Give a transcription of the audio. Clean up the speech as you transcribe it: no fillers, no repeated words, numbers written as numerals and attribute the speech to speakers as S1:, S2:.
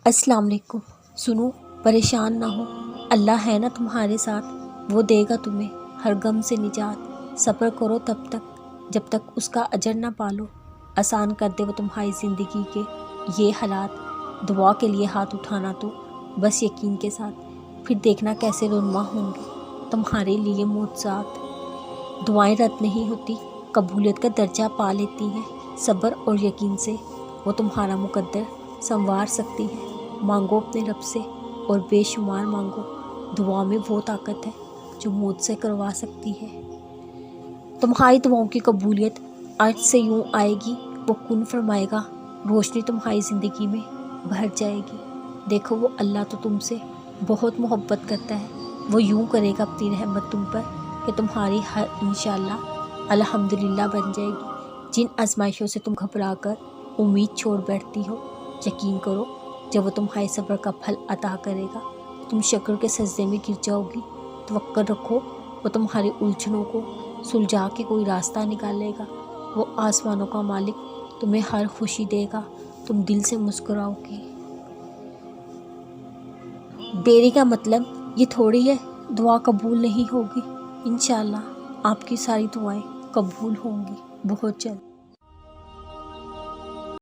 S1: السلام علیکم۔ سنو، پریشان نہ ہو، اللہ ہے نا تمہارے ساتھ، وہ دے گا تمہیں ہر غم سے نجات۔ صبر کرو تب تک جب تک اس کا اجر نہ پالو، آسان کر دے وہ تمہاری زندگی کے یہ حالات۔ دعا کے لیے ہاتھ اٹھانا تو بس یقین کے ساتھ، پھر دیکھنا کیسے رونما ہوں گے تمہارے لیے معجزات۔ دعائیں رد نہیں ہوتی، قبولیت کا درجہ پا لیتی ہیں، صبر اور یقین سے وہ تمہارا مقدر سنوار سکتی ہے۔ مانگو اپنے رب سے اور بے شمار مانگو، دعا میں وہ طاقت ہے جو موت سے کروا سکتی ہے۔ تمہاری دعاؤں کی قبولیت عرش سے یوں آئے گی، وہ کن فرمائے گا، روشنی تمہاری زندگی میں بھر جائے گی۔ دیکھو وہ اللہ تو تم سے بہت محبت کرتا ہے، وہ یوں کرے گا اپنی رحمت تم پر کہ تمہاری ہر انشاءاللہ الحمدللہ بن جائے گی۔ جن آزمائشوں سے تم گھبرا کر امید چھوڑ بیٹھتی ہو، یقین کرو جب وہ تمہارے صبر کا پھل عطا کرے گا، تم شکر کے سجدے میں گر جاؤ گی۔ توکل رکھو، وہ تمہاری الجھنوں کو سلجھا کے کوئی راستہ نکالے گا۔ وہ آسمانوں کا مالک تمہیں ہر خوشی دے گا، تم دل سے مسکراؤ گی۔ دیری کا مطلب یہ تھوڑی ہے دعا قبول نہیں ہوگی، انشاءاللہ آپ کی ساری دعائیں قبول ہوں گی بہت جلد۔